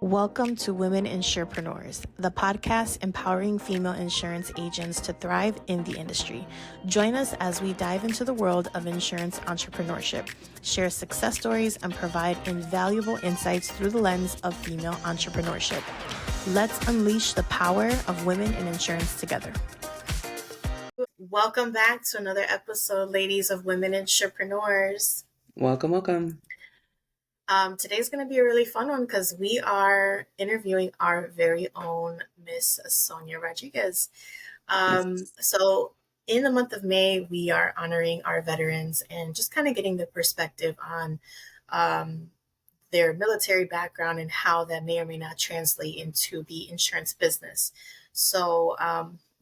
Welcome to Women Insurepreneurs, the podcast empowering female insurance agents to thrive in the industry. Join us as we dive into the world of insurance entrepreneurship, share success stories, and provide invaluable insights through the lens of female entrepreneurship. Let's unleash the power of women in insurance together. Welcome back to another episode, ladies, of Women Insurepreneurs. Welcome. Today's going to be a really fun one because we are interviewing our very own Miss Sonia Rodriguez. So in the month of May, we are honoring our veterans and just kind of getting the perspective on their military background and how that may or may not translate into the insurance business. So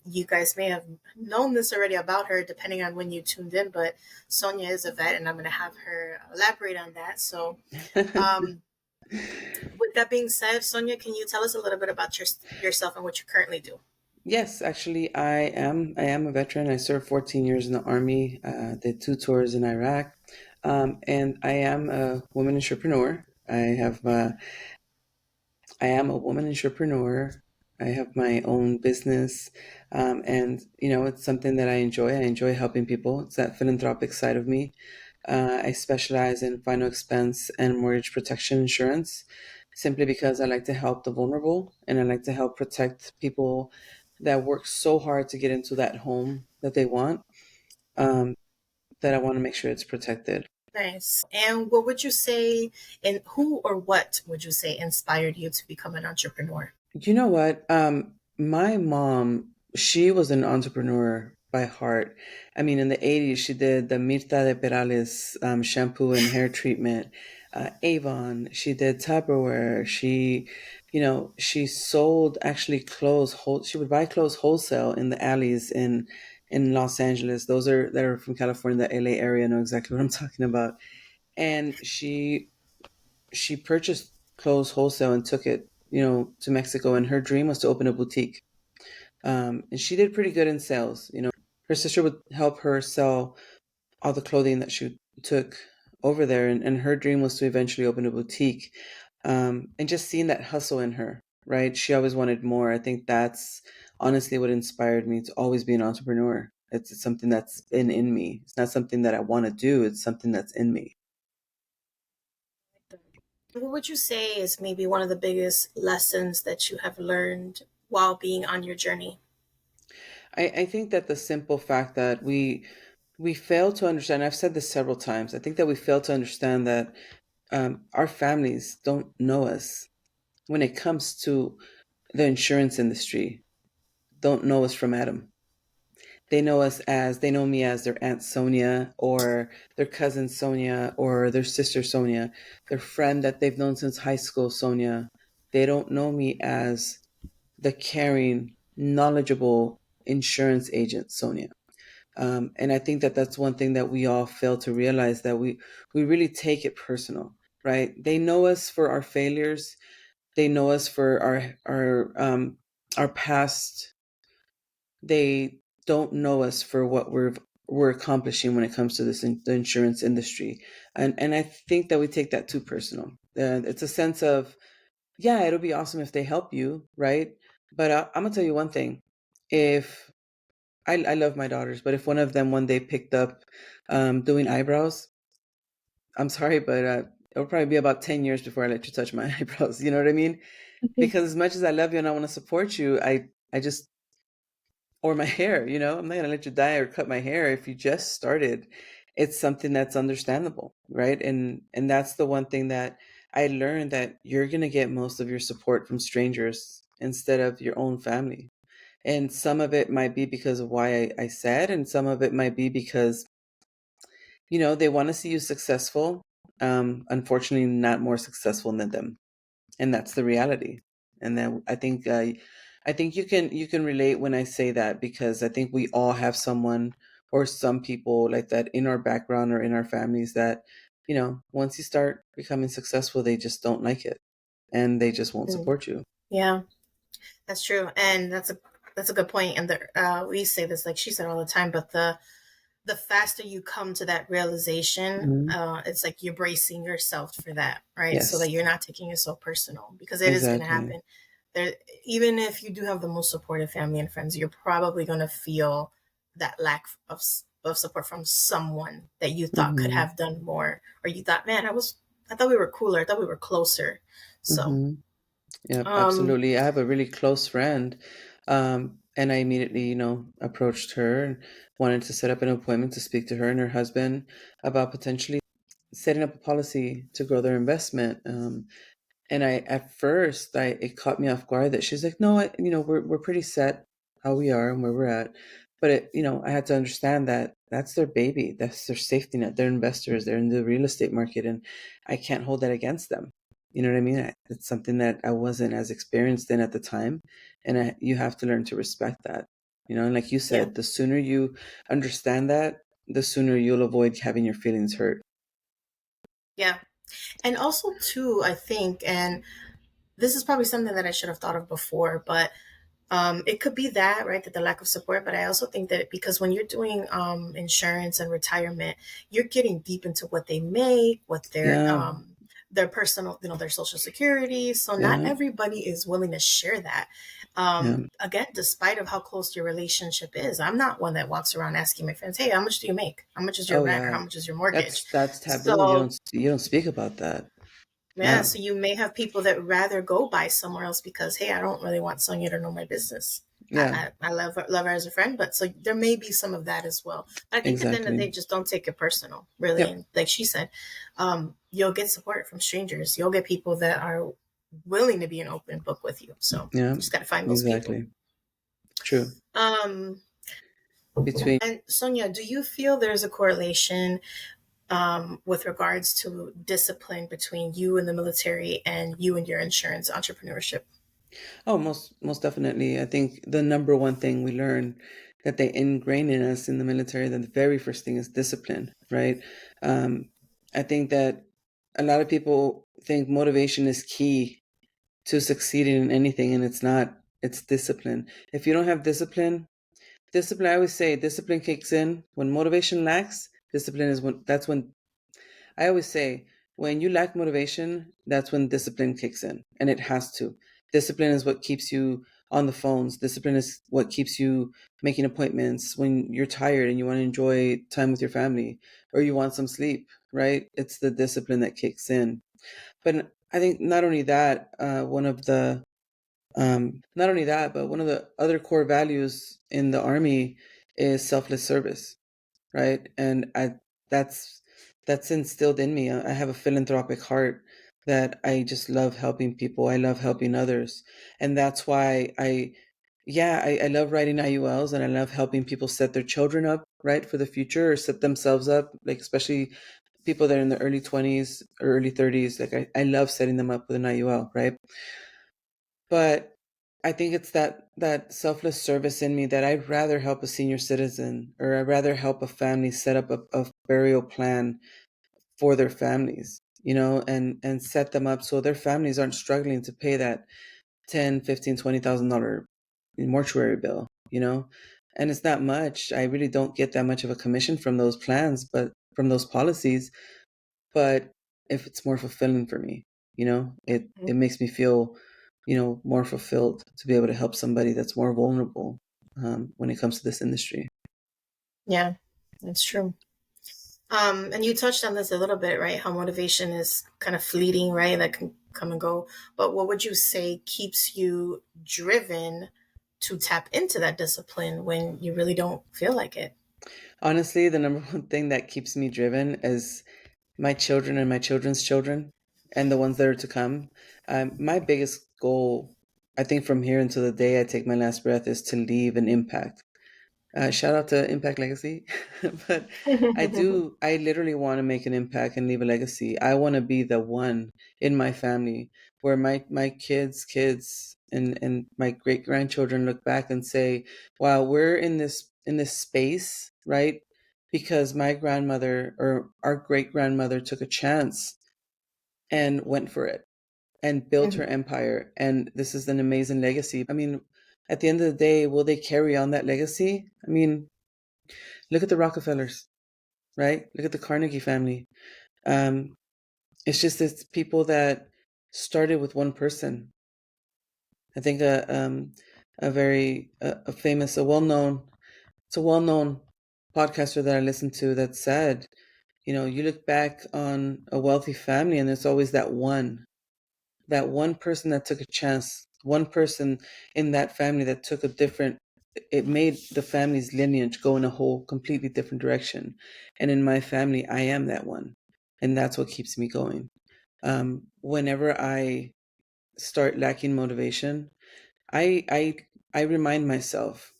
you guys may have known this already about her, depending on when you tuned in, but Sonia is a vet, and I'm going to have her elaborate on that. So with that being said, Sonia, can you tell us a little bit about yourself and what you currently do? Yes, actually, I am a veteran. I served 14 years in the Army, did 2 tours in Iraq, and I am a woman entrepreneur. I am a woman entrepreneur. I have my own business, and it's something that I enjoy. I enjoy helping people. It's that philanthropic side of me. I specialize in final expense and mortgage protection insurance, simply because I like to help the vulnerable and I like to help protect people that work so hard to get into that home that they want. That I want to make sure it's protected. Nice. And what would you say, and who or what would you say inspired you to become an entrepreneur? You know what? My mom, she was an entrepreneur by heart. I mean, in the 80s, she did the Mirta de Perales shampoo and hair treatment, Avon. She did Tupperware. She sold actually clothes. She would buy clothes wholesale in the alleys in Los Angeles. Those that are from California, the LA area, know exactly what I'm talking about. And she purchased clothes wholesale and took it, to Mexico. And her dream was to open a boutique. And she did pretty good in sales. Her sister would help her sell all the clothing that she took over there. And her dream was to eventually open a boutique. And just seeing that hustle in her, right? She always wanted more. I think that's honestly what inspired me to always be an entrepreneur. It's something that's been in me. It's not something that I want to do. It's something that's in me. What would you say is maybe one of the biggest lessons that you have learned while being on your journey? I think that the simple fact that we fail to understand, I've said this several times, I think that we fail to understand that our families don't know us when it comes to the insurance industry, don't know us from Adam. They know me as their Aunt Sonia or their cousin Sonia or their sister Sonia, their friend that they've known since high school Sonia. They don't know me as the caring, knowledgeable insurance agent Sonia. And I think that that's one thing that we all fail to realize, that we really take it personal, right? They know us for our failures. They know us for our past. They don't know us for what we're accomplishing when it comes to the insurance industry. And I think that we take that too personal. It's a sense of, yeah, it'll be awesome if they help you, right? But I'm gonna tell you one thing. If I love my daughters, but if one of them one day picked up doing eyebrows, I'm sorry, but it'll probably be about 10 years before I let you touch my eyebrows. You know what I mean? Because as much as I love you and I want to support you, I just, or my hair, I'm not going to let you dye or cut my hair if you just started. It's something that's understandable, right? And that's the one thing that I learned, that you're going to get most of your support from strangers instead of your own family. And some of it might be because of why I said, and some of it might be because, they want to see you successful. Unfortunately, not more successful than them. And that's the reality. And then I think you can relate when I say that, because I think we all have someone or some people like that in our background or in our families that, once you start becoming successful, they just don't like it and they just won't support you. Yeah, that's true, and that's a good point. And we say this, like she said, all the time, but the faster you come to that realization, Mhm. it's like you're bracing yourself for that, right? So Yes, that you're not taking it so personal, because it is going to exactly. happen. There, even if you do have the most supportive family and friends, you're probably going to feel that lack of support from someone that you thought could Mhm. have done more, or you thought, man, I thought we were cooler, I thought we were closer. So, Mhm. Yep, um, absolutely. I have a really close friend, and I immediately, approached her and wanted to set up an appointment to speak to her and her husband about potentially setting up a policy to grow their investment. And at first, it caught me off guard that she's like, no, we're pretty set how we are and where we're at. But I had to understand that that's their baby, that's their safety net. They're investors, they're in the real estate market, and I can't hold that against them. You know what I mean? It's something that I wasn't as experienced in at the time, and you have to learn to respect that. And like you yeah, said, the sooner you understand that, the sooner you'll avoid having your feelings hurt. yeah. And also, too, I think, and this is probably something that I should have thought of before, but it could be that, right, that the lack of support. But I also think that because when you're doing insurance and retirement, you're getting deep into what they make, what Yeah, their personal, their social security. So not yeah, everybody is willing to share that. yeah. Again, despite of how close your relationship is, I'm not one that walks around asking my friends, "Hey, how much do you make? How much is your Oh rent, or how yeah. much is your That's mortgage?" that's taboo. You So don't speak about that. yeah, Yeah. so you may have people that rather go by somewhere else because, hey, I don't really want Sonia to know my business. Yeah. I love her as a friend, but so there may be some of that as well. But I think at the end of the day, Exactly. just don't take it personal, really. Yep. And like she said, you'll get support from strangers. You'll get people that are willing to be an open book with you. So Yeah. you just got to find those people. Exactly. True. Um, Between and Sonia, do you feel there's a correlation with regards to discipline between you and the military and you and your insurance entrepreneurship? Oh, most definitely. I think the number one thing we learn that they ingrain in us in the military, then the very first thing is discipline, right? Um, I think that a lot of people think motivation is key to succeeding in anything, and it's not. It's discipline. If you don't have discipline, I always say discipline kicks in when motivation lacks. Discipline is when I always say when you lack motivation, that's when discipline kicks in, and it has to. Discipline is what keeps you on the phones. Discipline is what keeps you making appointments when you're tired and you want to enjoy time with your family or you want some sleep, right? It's the discipline that kicks in. But I think not only that, but one of the other core values in the army is selfless service, right? And that's instilled in me. I have a philanthropic heart that I just love helping people. I love helping others, and that's why I love writing IULs and I love helping people set their children up right for the future or set themselves up, like especially people that are in the early 20s or early 30s. Like I love setting them up with an IUL, right? But I think it's that selfless service in me that I'd rather help a senior citizen or I'd rather help a family set up a burial plan for their families, and set them up so their families aren't struggling to pay that 10, 15, $20,000 mortuary bill, And it's not much. I really don't get that much of a commission from those plans, but from those policies, but if it's more fulfilling for me, it makes me feel, more fulfilled to be able to help somebody that's more vulnerable when it comes to this industry. Yeah, that's true. And you touched on this a little bit, right? How motivation is kind of fleeting, right? That can come and go. But what would you say keeps you driven to tap into that discipline when you really don't feel like it? Honestly, the number one thing that keeps me driven is my children and my children's children and the ones that are to come. My biggest goal, I think, from here until the day I take my last breath, is to leave an impact. Shout out to Impact Legacy. But I literally want to make an impact and leave a legacy. I want to be the one in my family where my kids and my great grandchildren look back and say, wow, we're in this space, right? Because my grandmother or our great grandmother took a chance and went for it and built her Mhm. empire. And this is an amazing legacy. I mean, at the end of the day, will they carry on that legacy? I mean, Look at the Rockefellers, right? Look at the Carnegie family. Um, it's just it's people that started with one person. I think a very a famous, it's a well-known podcaster that I listen to that said, you know, you look back on a wealthy family and there's always that one person that took a chance, one person in that family that took a different, it made the family's lineage go in a whole completely different direction. And in my family, I am that one. And that's what keeps me going. Whenever I start lacking motivation, I, I, I remind myself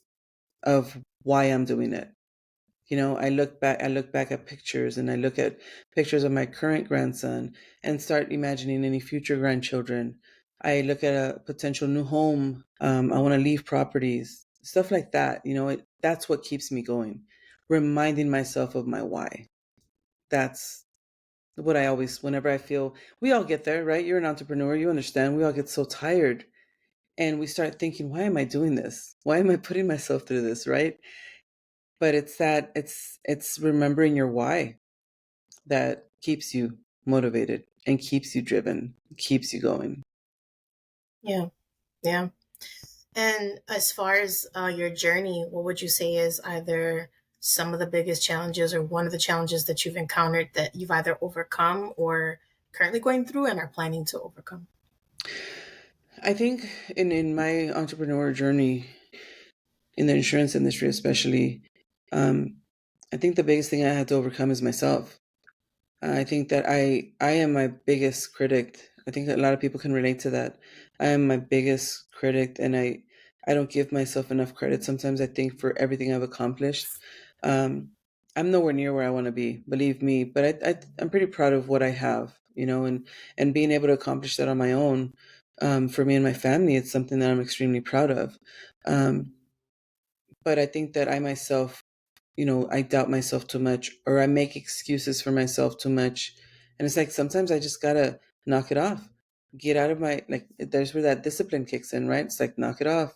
of why I'm doing it. You know, I look back at pictures and I look at pictures of my current grandson and start imagining any future grandchildren. I look at a potential new home. I want to leave properties, stuff like that. You know, that's what keeps me going. Reminding myself of my why. That's what I always, whenever I feel, we all get there, right? You're an entrepreneur, you understand. We all get so tired and we start thinking, why am I doing this? Why am I putting myself through this, right? But it's that it's remembering your why that keeps you motivated and keeps you driven, keeps you going. Yeah, yeah. And as far as your journey, what would you say is either some of the biggest challenges or one of the challenges that you've encountered that you've either overcome or currently going through and are planning to overcome? I think in my entrepreneur journey, in the insurance industry especially, um, I think the biggest thing I had to overcome is myself. I think that I am my biggest critic. I think that a lot of people can relate to that. I am my biggest critic, and I don't give myself enough credit. Sometimes I think for everything I've accomplished. Um, I'm nowhere near where I want to be, believe me. But I'm pretty proud of what I have, you know, and being able to accomplish that on my own. For me and my family, it's something that I'm extremely proud of. Um, but I think that I myself, you know, I doubt myself too much or I make excuses for myself too much. And it's like sometimes I just gotta knock it off. Get out of my like there's where that discipline kicks in, right? It's like knock it off.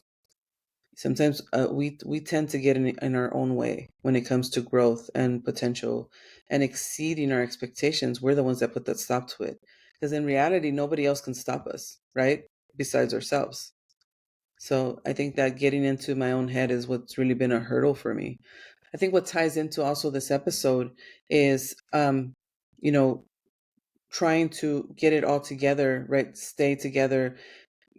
Sometimes we tend to get in our own way when it comes to growth and potential and exceeding our expectations. We're the ones that put that stop to it. Because in reality, nobody else can stop us, right? Besides ourselves. So I think that getting into my own head is what's really been a hurdle for me. I think what ties into also this episode is, you know, trying to get it all together, right? Stay together,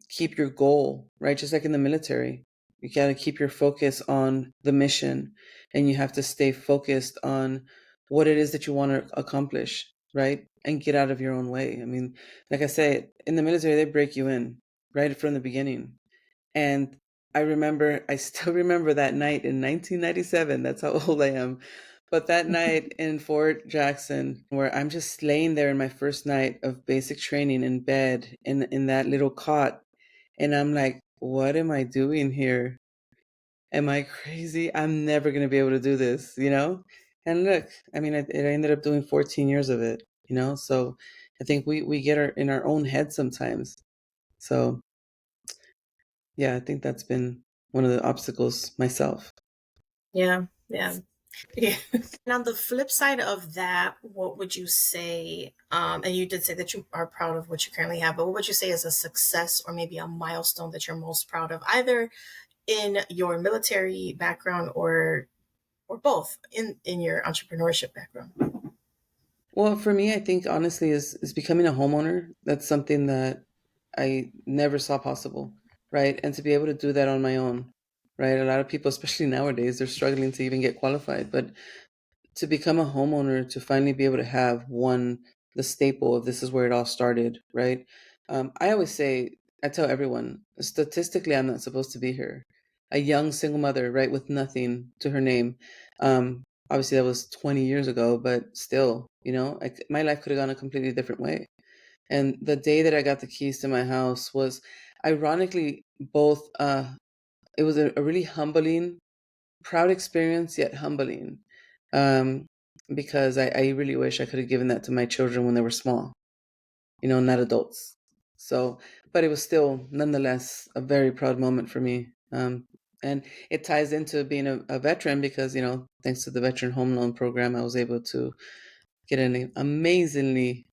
keep your goal, right? Just like in the military, you got to keep your focus on the mission and you have to stay focused on what it is that you want to accomplish, right? And get out of your own way. I mean, like I say, in the military, they break you in right from the beginning. And I still remember that night in 1997. That's how old I am. But that night in Fort Jackson, where I'm just laying there in my first night of basic training in bed in that little cot. And I'm like, what am I doing here? Am I crazy? I'm never going to be able to do this, you know? And look, I mean, I ended up doing 14 years of it, you know? So I think we get in our own head sometimes. So yeah, I think that's been one of the obstacles myself. Yeah, yeah. Yeah. And on the flip side of that, what would you say? And you did say that you are proud of what you currently have, but what would you say is a success or maybe a milestone that you're most proud of, either in your military background or both in your entrepreneurship background? Well, for me, I think honestly is becoming a homeowner. That's something that I never saw possible, right? And to be able to do that on my own, right? A lot of people, especially nowadays, they're struggling to even get qualified. But to become a homeowner, to finally be able to have one, the staple of this is where it all started, right? I always say, I tell everyone, statistically, I'm not supposed to be here. A young single mother, right, with nothing to her name. Obviously, that was 20 years ago, but still, you know, my life could have gone a completely different way. And the day that I got the keys to my house was, ironically, both. It was a really humbling, proud experience, yet humbling. Um, because I really wish I could have given that to my children when they were small, you know, not adults. So, but it was still nonetheless a very proud moment for me. And it ties into being a veteran because, thanks to the veteran home loan program, I was able to get an amazingly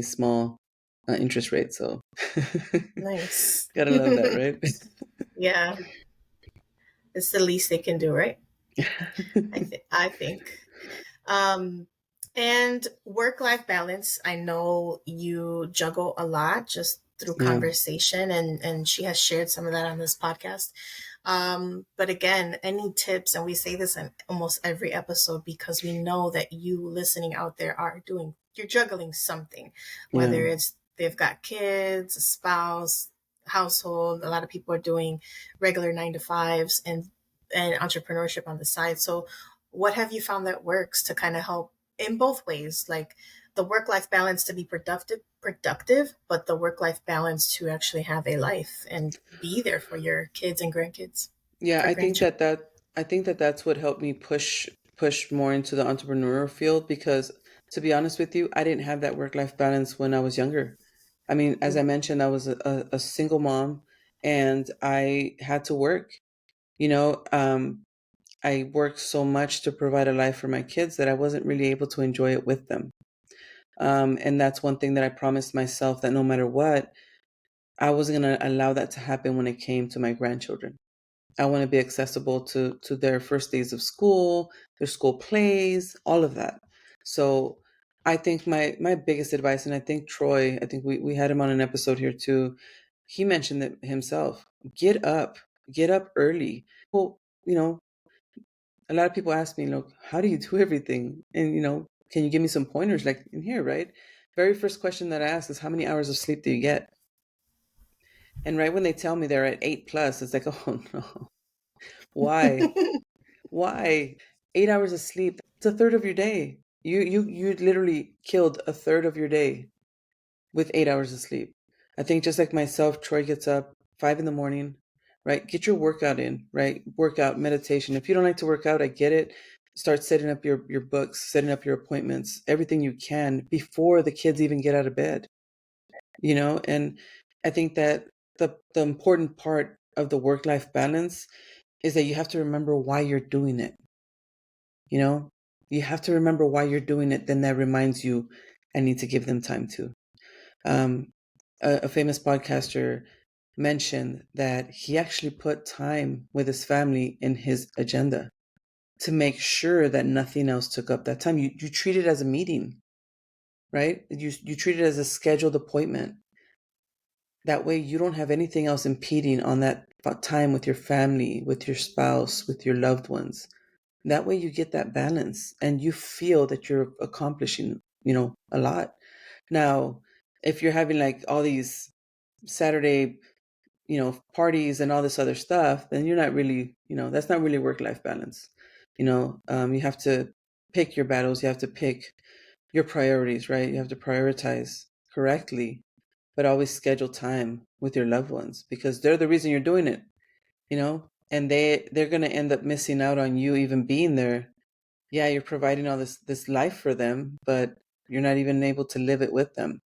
small interest rate. So Nice. gotta love that, right? Yeah, it's the least they can do, right? I think. Um, and work-life balance. I know you juggle a lot just through Yeah, conversation, and she has shared some of that on this podcast. But again, any tips, and we say this in almost every episode because we know that you listening out there you're juggling something, yeah, whether it's they've got kids, a spouse, household. A lot of people are doing regular 9 to 5s and entrepreneurship on the side. So what have you found that works to kind of help in both ways, like the work life balance to be productive, but the work life balance to actually have a life and be there for your kids and grandkids yeah. or grandchildren? I think that that's what helped me push more into the entrepreneurial field because, to be honest with you, I didn't have that work life balance when I was younger. I mean, as I mentioned, I was a single mom, and I had to work. You know, I worked so much to provide a life for my kids that I wasn't really able to enjoy it with them. And that's one thing that I promised myself, that no matter what, I wasn't going to allow that to happen when it came to my grandchildren. I want to be accessible to their first days of school, their school plays, all of that. So I think my biggest advice, and I think Troy, I think we had him on an episode here too. He mentioned it himself. Get up, get up early. Well, a lot of people ask me, look, how do you do everything? And, can you give me some pointers like in here, right? Very first question that I ask is, how many hours of sleep do you get? And right when they tell me they're at 8 plus, it's like, oh no, why? Why? 8 hours of sleep, that's a third of your day. You literally killed a third of your day with 8 hours of sleep. I think just like myself, Troy gets up 5 in the morning, right? Get your workout in, right? Workout, meditation. If you don't like to work out, I get it. Start setting up your books, setting up your appointments, everything you can before the kids even get out of bed, And I think that the important part of the work life balance is that you have to remember why you're doing it. You know, you have to remember why you're doing it. Then that reminds you, I need to give them time too. Um, a famous podcaster mentioned that he actually put time with his family in his agenda to make sure that nothing else took up that time. You treat it as a meeting, right? You treat it as a scheduled appointment. That way you don't have anything else impeding on that time with your family, with your spouse, with your loved ones. That way you get that balance and you feel that you're accomplishing, a lot. Now, if you're having like all these Saturday, parties and all this other stuff, then you're not really, that's not really work life balance. You have to pick your battles, you have to pick your priorities, right? You have to prioritize correctly, but always schedule time with your loved ones because they're the reason you're doing it, and they're going to end up missing out on you even being there. Yeah, you're providing all this life for them, but you're not even able to live it with them,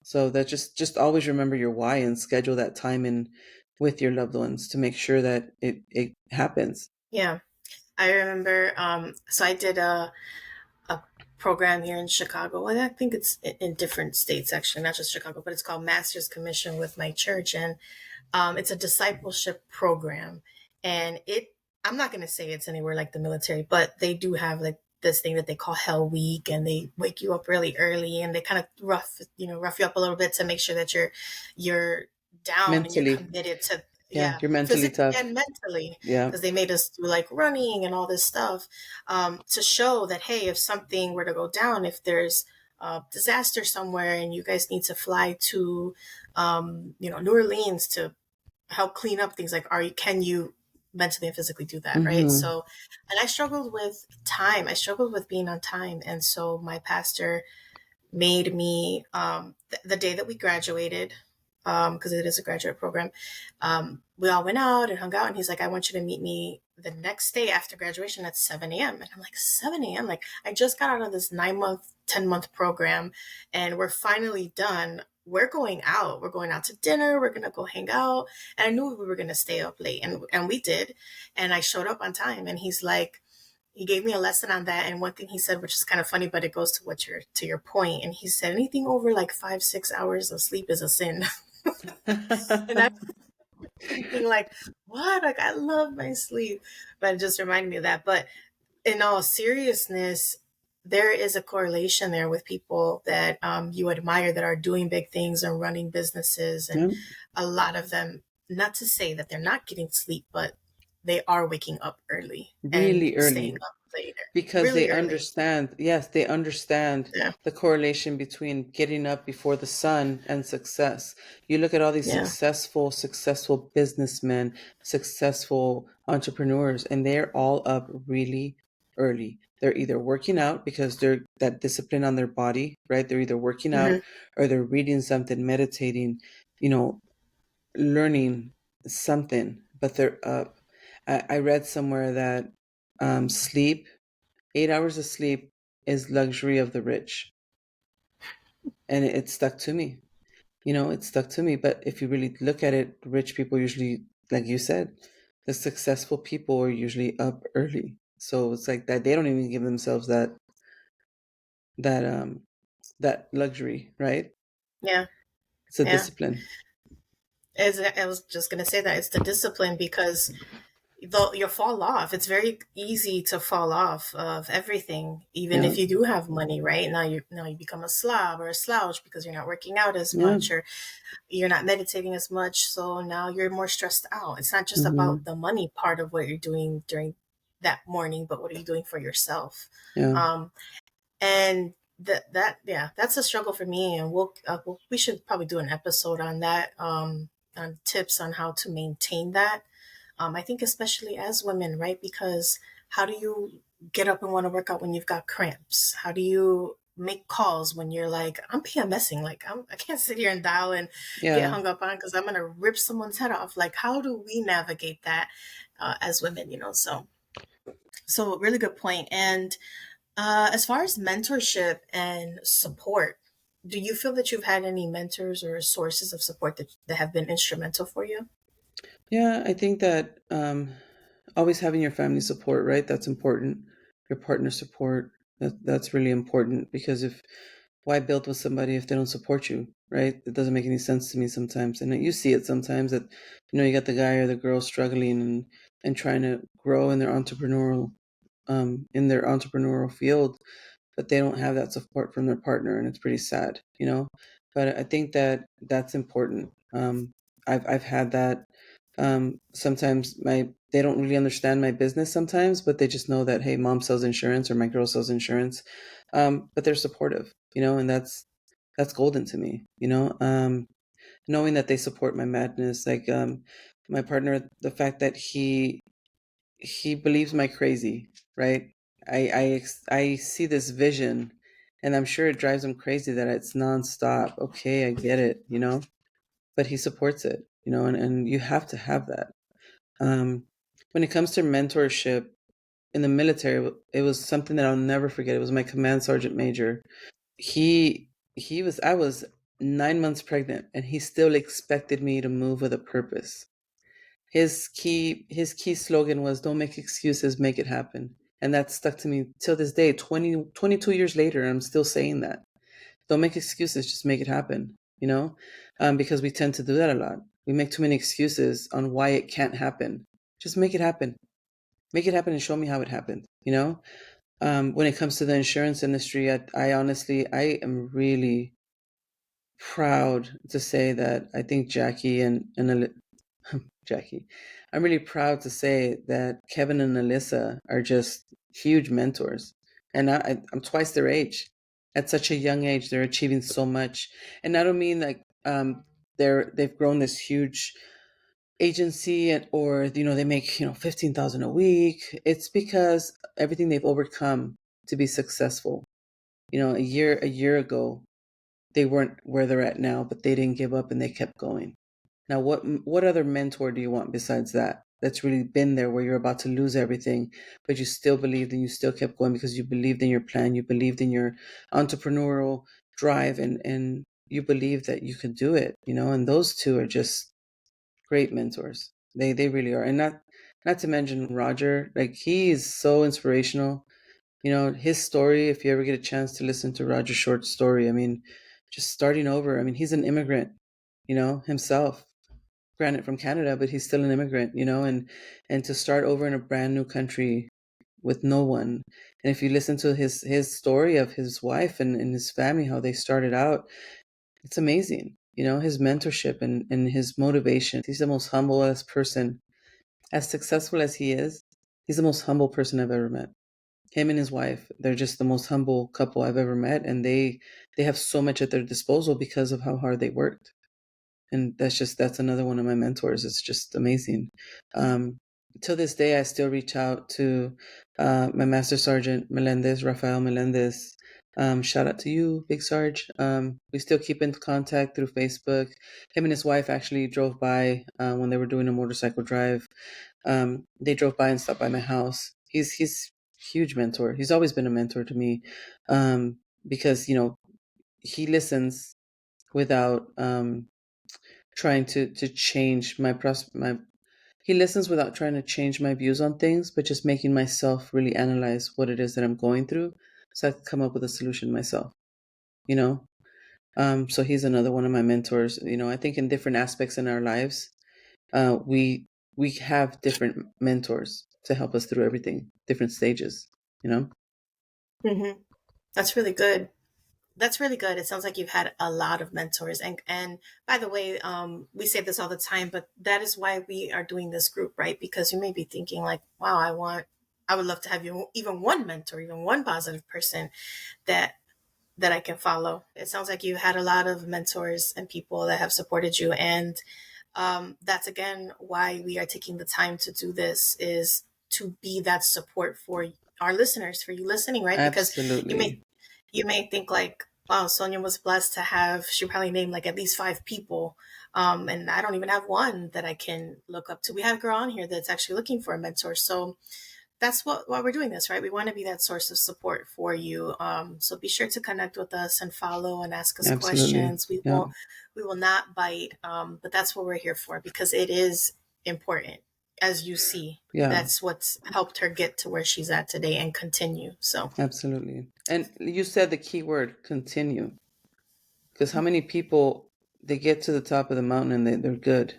so that just always remember your why and schedule that time in with your loved ones to make sure that it happens. Yeah, I remember. So I did a program here in Chicago, and I think it's in different states actually, not just Chicago, but it's called Master's Commission with my church, and it's a discipleship program, and I'm not going to say it's anywhere like the military, but they do have like this thing that they call Hell Week, and they wake you up really early, and they kind of rough you up a little bit to make sure that you're down and you're Mentally, committed to, yeah, yeah, you're mentally physically tough. and mentally, Yeah. because they made us do like running and all this stuff, to show that, hey, if something were to go down, if there's a disaster somewhere and you guys need to fly to New Orleans to help clean up things, like can you mentally and physically do that, right? Mm-hmm. So, and I struggled with time, I struggled with being on time, and so my pastor made me, the day that we graduated, because it is a graduate program, we all went out and hung out, and he's like, I want you to meet me the next day after graduation at 7 a.m. And I'm like, 7 a.m.? Like, I just got out of this 9 month, 10-month program, and we're finally done. we're going out. We're going out to dinner. We're going to go hang out. And I knew we were going to stay up late. And we did. And I showed up on time. And he's like, he gave me a lesson on that. And one thing he said, which is kind of funny, but it goes to to your point. And he said, anything over like 5, 6 hours of sleep is a sin. And I thinking like, what? Like, I love my sleep. But it just reminded me of that. But in all seriousness, there is a correlation there with people that you admire that are doing big things and running businesses. And Yeah, a lot of them, not to say that they're not getting sleep, but they are waking up early and really staying early. up later, Because they really early. understand, yes, they understand Yeah. the correlation between getting up before the sun and success. You look at all these Yeah. successful businessmen, successful entrepreneurs, and they're all up really early. They're either working out because they're that discipline on their body, right? They're either working out Hmm. or they're reading something, meditating, you know, learning something, but they're up. I read somewhere that sleep 8 hours of sleep is luxury of the rich. And it stuck to me. It stuck to me. But if you really look at it, rich people usually, like you said, the successful people are usually up early. So it's like that they don't even give themselves that that luxury, right? Yeah. It's a Yeah. discipline. I was just going to say that it's the discipline because though you'll fall off. It's very easy to fall off of everything, even Yeah. if you do have money, right? Now you become a slob or a slouch because you're not working out as Yeah. much or you're not meditating as much. So now you're more stressed out. It's not just Hmm. about the money part of what you're doing during that morning, but what are you doing for yourself? Yeah. Um, and that yeah, that's a struggle for me. And we should probably do an episode on that, on tips on how to maintain that. I think especially as women, right? Because how do you get up and want to work out when you've got cramps? How do you make calls when you're like, I'm PMSing, like I can't sit here and dial and get Yeah. hung up on because I'm gonna rip someone's head off. Like, how do we navigate that as women? So really good point. And as far as mentorship and support, do you feel that you've had any mentors or sources of support that have been instrumental for you? Yeah. I think that always having your family support, right? That's important. Your partner support. That's really important because if why build with somebody if they don't support you, right? It doesn't make any sense to me sometimes. And you see it sometimes that, you got the guy or the girl struggling and trying to grow in their entrepreneurial field, but they don't have that support from their partner, and it's pretty sad. But I think that that's important. I've had that. Sometimes they don't really understand my business sometimes, but they just know that, hey, mom sells insurance or my girl sells insurance. But they're supportive, and that's golden to me. Knowing that they support my madness, like my partner, the fact that he believes my crazy, right? I see this vision, and I'm sure it drives him crazy that it's nonstop. Okay, I get it, but he supports it, and you have to have that. Um, when it comes to mentorship in the military, it was something that I'll never forget. It was my command sergeant major. I was 9 months pregnant, and he still expected me to move with a purpose. His key slogan was, "Don't make excuses, make it happen." And that stuck to me till this day. 22 years later, I'm still saying that. Don't make excuses, just make it happen. Because we tend to do that a lot. We make too many excuses on why it can't happen. Just make it happen. Make it happen and show me how it happened. When it comes to the insurance industry, I honestly, I am really proud to say that I think Jackie. I'm really proud to say that Kevin and Alyssa are just huge mentors. And I'm twice their age. At such a young age, they're achieving so much. And I don't mean like they've grown this huge agency or they make 15,000 a week. It's because everything they've overcome to be successful. A year ago, they weren't where they're at now, but they didn't give up and they kept going. Now, what other mentor do you want besides that? That's really been there where you're about to lose everything, but you still believed and you still kept going because you believed in your plan, you believed in your entrepreneurial drive, and you believe that you can do it, and those two are just great mentors. They really are. And not to mention Roger, like he is so inspirational. His story, if you ever get a chance to listen to Roger Short's story, I mean, just starting over. I mean, he's an immigrant, himself, granted from Canada, but he's still an immigrant, and to start over in a brand new country with no one. And if you listen to his story of his wife and his family, how they started out, it's amazing. His mentorship and his motivation. He's the most humblest person. As successful as he is, he's the most humble person I've ever met. Him and his wife, they're just the most humble couple I've ever met, and they have so much at their disposal because of how hard they worked. And that's another one of my mentors. It's just amazing. um, till this day I still reach out to my master sergeant Melendez, Rafael Melendez. Shout out to you, Big Sarge. We still keep in contact through Facebook. Him and his wife actually drove by when they were doing a motorcycle drive. They drove by and stopped by my house. He's huge mentor. He's always been a mentor to me, because he listens without trying to change my he listens without trying to change my views on things, but just making myself really analyze what it is that I'm going through, so I can come up with a solution myself. You know, so he's another one of my mentors. I think in different aspects in our lives, we have different mentors to help us through everything, different stages. You know. Hmm. That's really good. That's really good. It sounds like you've had a lot of mentors. And by the way, we say this all the time, but that is why we are doing this group, right? Because you may be thinking like, wow, I would love to have you even one mentor, even one positive person that I can follow. It sounds like you had a lot of mentors and people that have supported you. And that's again why we are taking the time to do this, is to be that support for our listeners, for you listening, right? Because you may Absolutely. you may think like, wow, Sonia was blessed to have, she probably named like at least 5 people. And I don't even have one that I can look up to. We have a girl on here that's actually looking for a mentor. So that's why we're doing this, right? We want to be that source of support for you. So be sure to connect with us and follow and ask us Absolutely. questions. We Yeah. will not bite, but that's what we're here for, because it is important. As you see, Yeah. that's what's helped her get to where she's at today and continue. So, Absolutely. And you said the key word, continue. Because how many people, they get to the top of the mountain and they're good,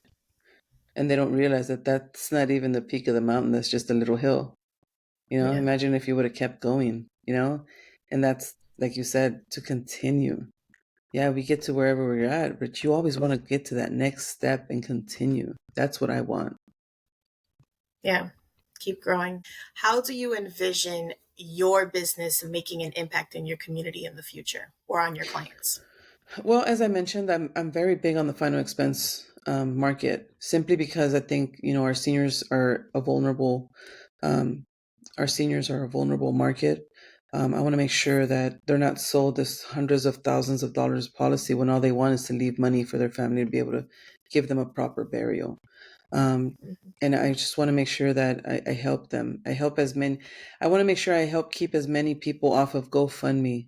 and they don't realize that that's not even the peak of the mountain. That's just a little hill. yeah, Imagine if you would have kept going. And that's, like you said, to continue. Yeah, we get to wherever we're at, but you always want to get to that next step and continue. That's what I want. yeah, keep growing. How do you envision your business making an impact in your community in the future or on your clients? Well, as I mentioned, I'm very big on the final expense market, simply because I think our seniors are a vulnerable um, market. I want to make sure that they're not sold this hundreds of thousands of dollars policy when all they want is to leave money for their family to be able to give them a proper burial. Um, and I just want to make sure that I help them. I want to make sure I help keep as many people off of GoFundMe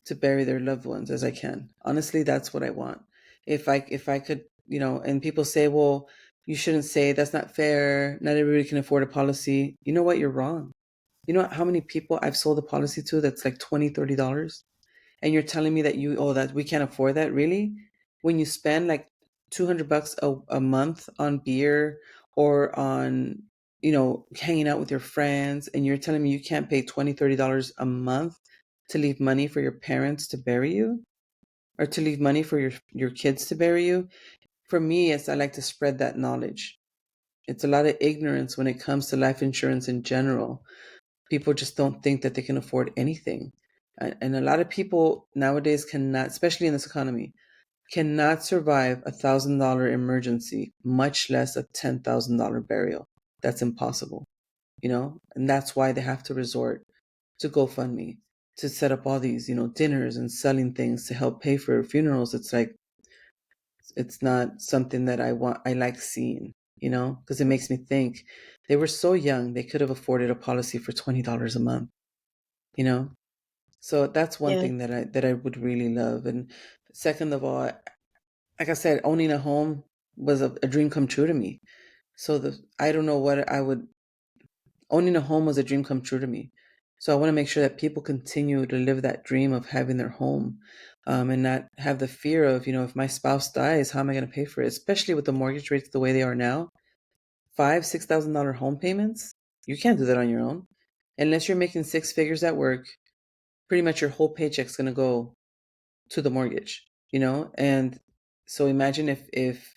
to bury their loved ones as I can. Honestly, that's what I want. If I could, and people say, well, you shouldn't say, that's not fair. Not everybody can afford a policy. You know what? You're wrong. You know how many people I've sold a policy to that's like $20, $30? And you're telling me that that we can't afford that? Really? When you spend like $200 a month on beer, or on, hanging out with your friends, and you're telling me you can't pay $20, $30 a month to leave money for your parents to bury you, or to leave money for your kids to bury you? For me, I like to spread that knowledge. It's a lot of ignorance when it comes to life insurance in general. People just don't think that they can afford anything. And a lot of people nowadays cannot, especially in this economy, cannot survive $1,000 emergency, much less a $10,000 burial. That's impossible, and that's why they have to resort to GoFundMe, to set up all these, dinners and selling things to help pay for funerals. It's like, it's not something that I like seeing, because it makes me think they were so young, they could have afforded a policy for $20 a month, you know? So that's one Yeah. thing that I would really love. And Second of all, like I said, owning a home was a dream come true to me. So I don't know what I would owning a home was a dream come true to me. So I want to make sure that people continue to live that dream of having their home, and not have the fear of, if my spouse dies, how am I going to pay for it? Especially with the mortgage rates the way they are now, $6,000 home payments. You can't do that on your own, unless you're making six figures at work. Pretty much your whole paycheck's going to go to the mortgage. And so imagine if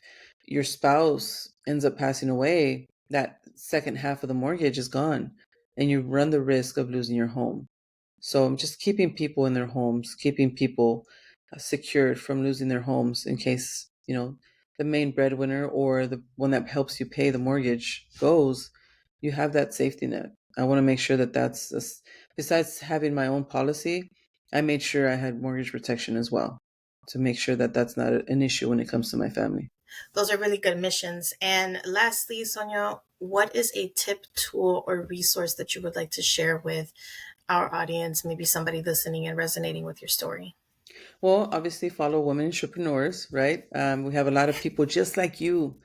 your spouse ends up passing away, that second half of the mortgage is gone, and you run the risk of losing your home. So I'm just keeping people in their homes, keeping people secured from losing their homes in case, the main breadwinner or the one that helps you pay the mortgage goes, you have that safety net. I want to make sure that besides having my own policy, I made sure I had mortgage protection as well to make sure that that's not an issue when it comes to my family. Those are really good missions. And lastly, Sonia, what is a tip, tool, or resource that you would like to share with our audience, maybe somebody listening and resonating with your story? Well, obviously, follow Women Insurepreneurs, right? We have a lot of people just like you.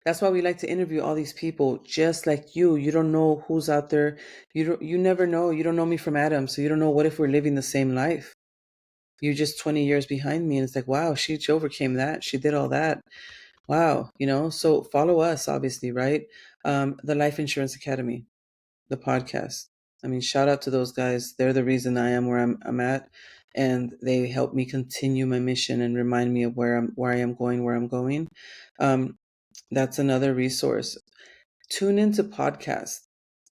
That's why we like to interview all these people just like you. You don't know who's out there. You never know. You don't know me from Adam, so you don't know what if we're living the same life. You're just 20 years behind me, and it's like, wow, she overcame that. She did all that. Wow, so follow us, obviously, right? The Life Insurance Academy, the podcast. I mean, shout out to those guys. They're the reason I am where I'm at, and they help me continue my mission and remind me of where I am going, where I'm going. That's another resource. Tune into podcasts.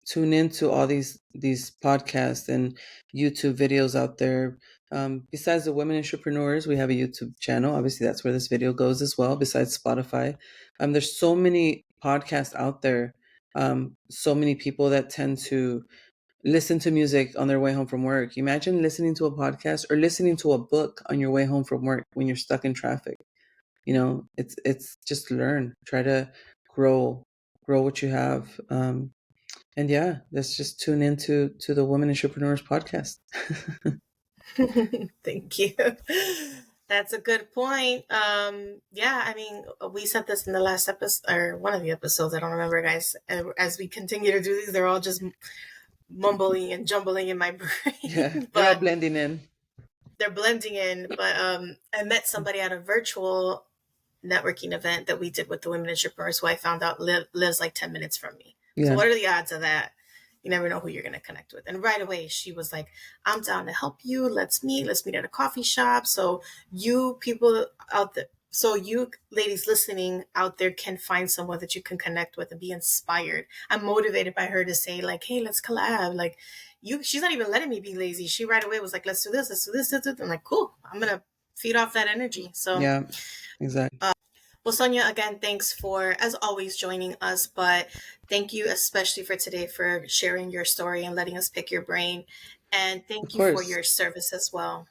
Tune into all these podcasts and YouTube videos out there. Besides the Women Entrepreneurs, we have a YouTube channel. Obviously, that's where this video goes as well. Besides Spotify, there's so many podcasts out there. So many people that tend to listen to music on their way home from work. Imagine listening to a podcast or listening to a book on your way home from work when you're stuck in traffic. It's just learn, try to grow what you have. And yeah, let's just tune into the Women Entrepreneurs podcast. Thank you. That's a good point. Yeah, I mean, we said this in the last episode or one of the episodes. I don't remember, guys. As we continue to do these, they're all just mumbling and jumbling in my Yeah, brain, they're all but blending in. they're blending in. But I met somebody at a virtual networking event that we did with the Women Insurepreneurs, who I found out lives like 10 minutes from me. So Yeah, what are the odds of that? You never know who you're going to connect with. And right away, she was like, I'm down to help you. Let's meet at a coffee shop. So you people out there, so you ladies listening out there can find someone that you can connect with and be inspired. I'm motivated by her to say like, hey, let's collab. Like she's not even letting me be lazy. She right away was like, let's do this. Let's do this. Let's do this. I'm like, cool. I'm going to feed off that energy. So yeah, exactly. well, Sonia, again, thanks for, as always, joining us. But thank you especially for today for sharing your story and letting us pick your brain. And Of thank you for course. your service as well.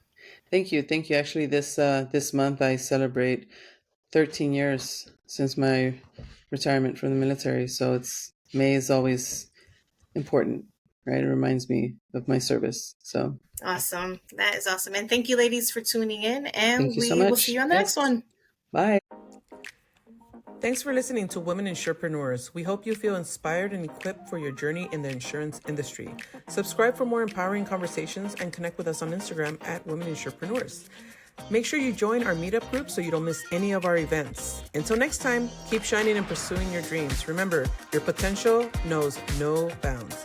Thank you. Thank you. Actually, this month I celebrate 13 years since my retirement from the military. So it's May is always important, right? It reminds me of my service. So Awesome. That is awesome. And thank you, ladies, for tuning in. thank And you so we will see much. you on the Yes. next one. Bye. Thanks for listening to Women Insurepreneurs. We hope you feel inspired and equipped for your journey in the insurance industry. Subscribe for more empowering conversations and connect with us on Instagram at Women Insurepreneurs. Make sure you join our meetup group so you don't miss any of our events. Until next time, keep shining and pursuing your dreams. Remember, your potential knows no bounds.